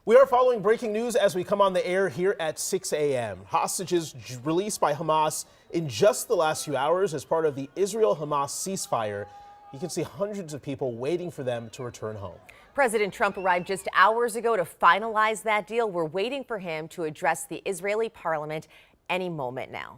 We are following breaking news as we come on the air here at 6 a.m. Hostages released by Hamas in just the last few hours as part of the Israel-Hamas ceasefire. You can see hundreds of people waiting for them to return home. President Trump arrived just hours ago to finalize that deal. We're waiting for him to address the Israeli parliament any moment now.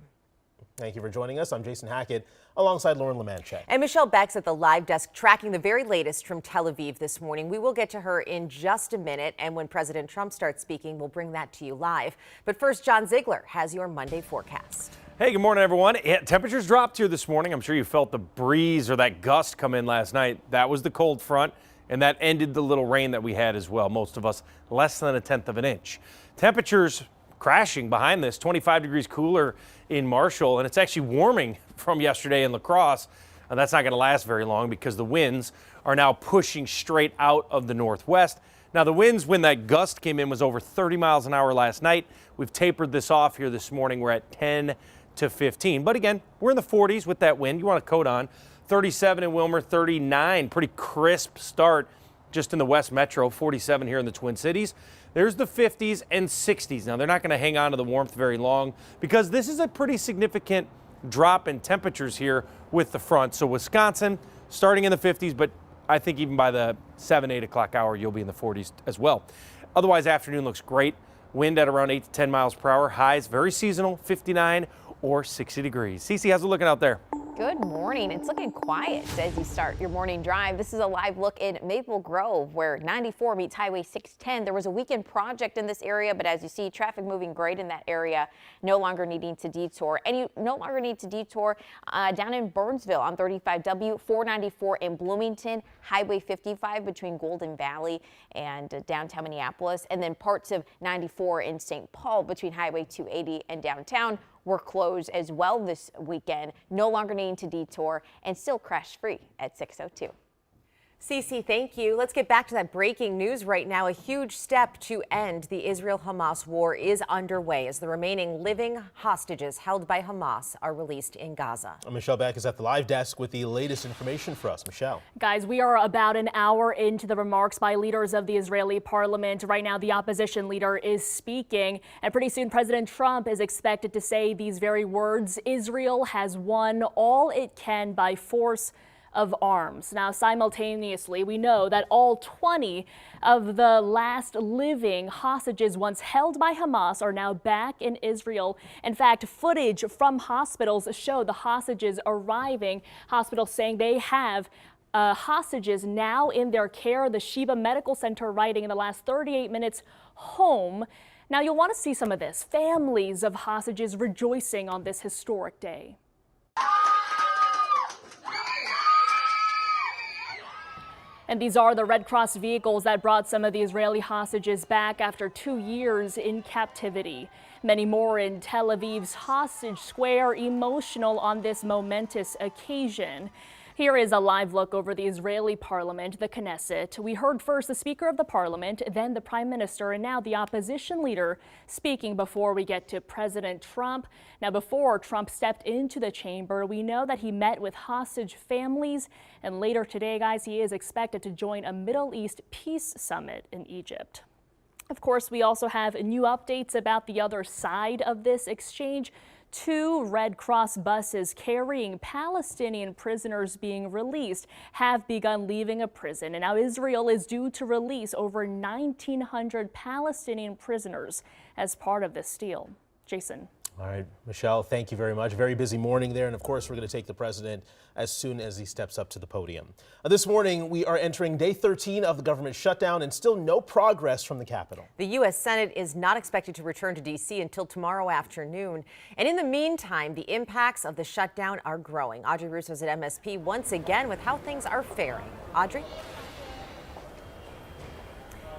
Thank you for joining us. I'm Jason Hackett alongside Lauren Lemanchek. And Michelle Beck's at the live desk tracking the very latest from Tel Aviv this morning. We will get to her in just a minute. And when President Trump starts speaking, we'll bring that to you live. But first, John Ziegler has your Monday forecast. Hey, good morning, everyone. Temperatures dropped here this morning. I'm sure you felt the breeze or that gust come in last night. That was the cold front, and that ended the little rain that we had as well. Most of us less than 1/10 of an inch. Temperatures crashing behind this, 25 degrees cooler in Marshall, and it's actually warming from yesterday in La Crosse. And that's not going to last very long because the winds are now pushing straight out of the northwest. Now, the winds when that gust came in was over 30 miles an hour last night. We've tapered this off here this morning. We're at 10 to 15. But again, we're in the 40s with that wind. You want a coat on. 37 in Wilmer, 39. Pretty crisp start just in the West Metro, 47 here in the Twin Cities. There's the 50s and 60s. Now, they're not going to hang on to the warmth very long because this is a pretty significant drop in temperatures here with the front. So Wisconsin starting in the 50s, but I think even by the 7, 8 o'clock hour, you'll be in the 40s as well. Otherwise, afternoon looks great. Wind at around 8 to 10 miles per hour. Highs very seasonal, 59 or 60 degrees. Cece, how's it looking out there? Good morning. It's looking quiet as you start your morning drive. This is a live look in Maple Grove where 94 meets Highway 610. There was a weekend project in this area, but as you see, traffic moving great in that area, no longer needing to detour. And you no longer need to detour down in Burnsville on 35W, 494 in Bloomington, Highway 55 between Golden Valley and downtown Minneapolis, and then parts of 94 in St. Paul between Highway 280 and downtown were closed as well this weekend, no longer needing to detour and still crash free at 6:02. Cece, thank you. Let's get back to that breaking news right now. A huge step to end the Israel-Hamas war is underway as the remaining living hostages held by Hamas are released in Gaza. Michelle Beck is at the live desk with the latest information for us. Michelle. Guys, we are about an hour into the remarks by leaders of the Israeli parliament. Right now, the opposition leader is speaking, and pretty soon President Trump is expected to say these very words: Israel has won all it can by force of arms. Now, simultaneously, we know that all 20 of the last living hostages once held by Hamas are now back in Israel. In fact, footage from hospitals show the hostages arriving. Hospitals saying they have hostages now in their care. The Sheba Medical Center writing in the last 38 minutes, home. Now, you'll want to see some of this. Families of hostages rejoicing on this historic day. And these are the Red Cross vehicles that brought some of the Israeli hostages back after 2 years in captivity. Many more in Tel Aviv's Hostage Square, emotional on this momentous occasion. Here is a live look over the Israeli parliament, the Knesset. We heard first the Speaker of the Parliament, then the Prime Minister, and now the opposition leader speaking before we get to President Trump. Now, before Trump stepped into the chamber, we know that he met with hostage families. And later today, guys, he is expected to join a Middle East peace summit in Egypt. Of course, we also have new updates about the other side of this exchange. 2 Red Cross buses carrying Palestinian prisoners being released have begun leaving a prison. And now Israel is due to release over 1,900 Palestinian prisoners as part of this deal. Jason. All right, Michelle, thank you very much. Very busy morning there. And of course, we're going to take the president as soon as he steps up to the podium. This morning, we are entering day 13 of the government shutdown and still no progress from the Capitol. The U.S. Senate is not expected to return to D.C. until tomorrow afternoon. And in the meantime, the impacts of the shutdown are growing. Audrey Russo is at MSP once again with how things are faring. Audrey?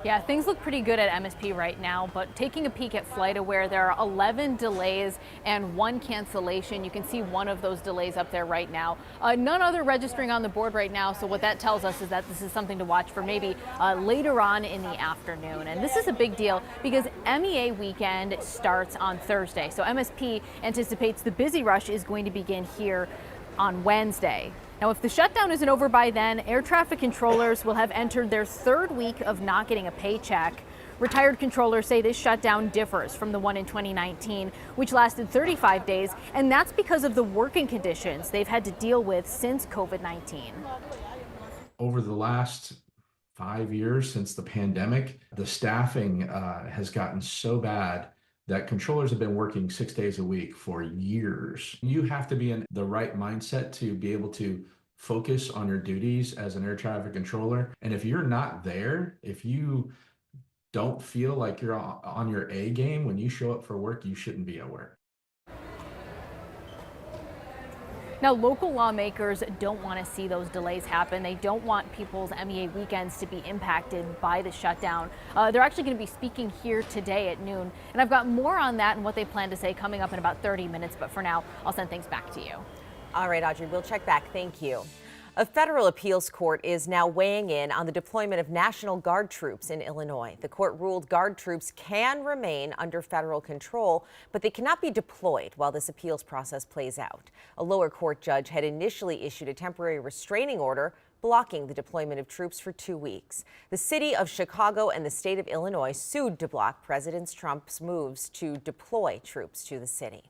Yeah, things look pretty good at MSP right now, but taking a peek at FlightAware, there are 11 delays and 1 cancellation. You can see one of those delays up there right now. None other registering on the board right now, so what that tells us is that this is something to watch for maybe later on in the afternoon. And this is a big deal because MEA weekend starts on Thursday, so MSP anticipates the busy rush is going to begin here on Wednesday. Now, if the shutdown isn't over by then, air traffic controllers will have entered their third week of not getting a paycheck. Retired controllers say this shutdown differs from the one in 2019, which lasted 35 days, and that's because of the working conditions they've had to deal with since COVID-19. Over the last 5 years since the pandemic, the staffing has gotten so bad that controllers have been working 6 days a week for years. You have to be in the right mindset to be able to focus on your duties as an air traffic controller. And if you're not there, if you don't feel like you're on your A game when you show up for work, you shouldn't be at work. Now, local lawmakers don't want to see those delays happen. They don't want people's MEA weekends to be impacted by the shutdown. They're actually going to be speaking here today at noon. And I've got more on that and what they plan to say coming up in about 30 minutes. But for now, I'll send things back to you. All right, Audrey, we'll check back. Thank you. A federal appeals court is now weighing in on the deployment of National Guard troops in Illinois. The court ruled Guard troops can remain under federal control, but they cannot be deployed while this appeals process plays out. A lower court judge had initially issued a temporary restraining order blocking the deployment of troops for 2 weeks. The city of Chicago and the state of Illinois sued to block President Trump's moves to deploy troops to the city.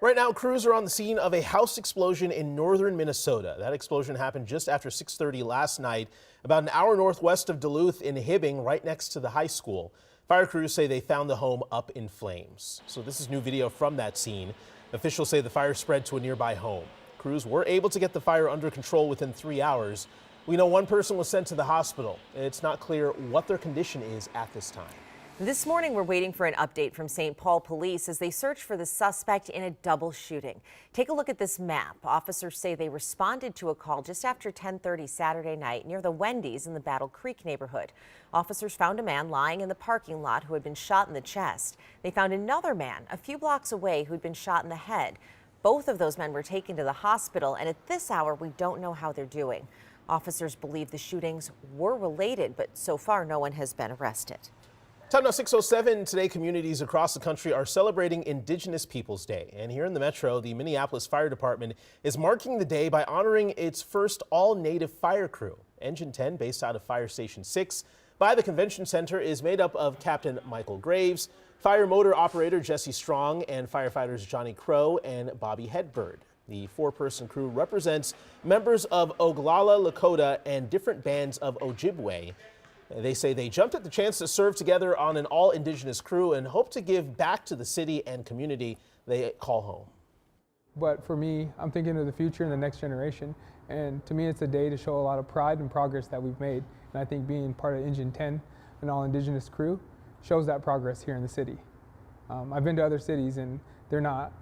Right now, crews are on the scene of a house explosion in northern Minnesota. That explosion happened just after 6:30 last night, about an hour northwest of Duluth in Hibbing, right next to the high school. Fire crews say they found the home up in flames. So this is new video from that scene. Officials say the fire spread to a nearby home. Crews were able to get the fire under control within 3 hours. We know one person was sent to the hospital. It's not clear what their condition is at this time. This morning, we're waiting for an update from St. Paul police as they search for the suspect in a double shooting. Take a look at this map. Officers say they responded to a call just after 10:30 Saturday night near the Wendy's in the Battle Creek neighborhood. Officers found a man lying in the parking lot who had been shot in the chest. They found another man a few blocks away who'd been shot in the head. Both of those men were taken to the hospital, and at this hour, we don't know how they're doing. Officers believe the shootings were related, but so far, no one has been arrested. Time now 6:07. Today, communities across the country are celebrating Indigenous Peoples Day. And here in the Metro, the Minneapolis Fire Department is marking the day by honoring its first all-native fire crew. Engine 10, based out of Fire Station 6 by the Convention Center, is made up of Captain Michael Graves, fire motor operator Jesse Strong, and firefighters Johnny Crow and Bobby Hedberg. The four-person crew represents members of Oglala Lakota and different bands of Ojibwe. They say they jumped at the chance to serve together on an all-Indigenous crew and hope to give back to the city and community they call home. But for me, I'm thinking of the future and the next generation. And to me, it's a day to show a lot of pride and progress that we've made. And I think being part of Engine 10, an all-Indigenous crew, shows that progress here in the city. I've been to other cities and they're not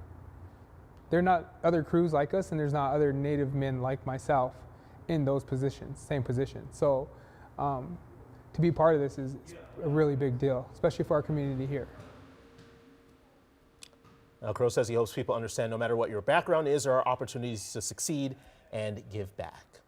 other crews like us, and there's not other Native men like myself in those positions, same position. So to be part of this is a really big deal, especially for our community here. Now, Crow says he hopes people understand no matter what your background is, there are opportunities to succeed and give back.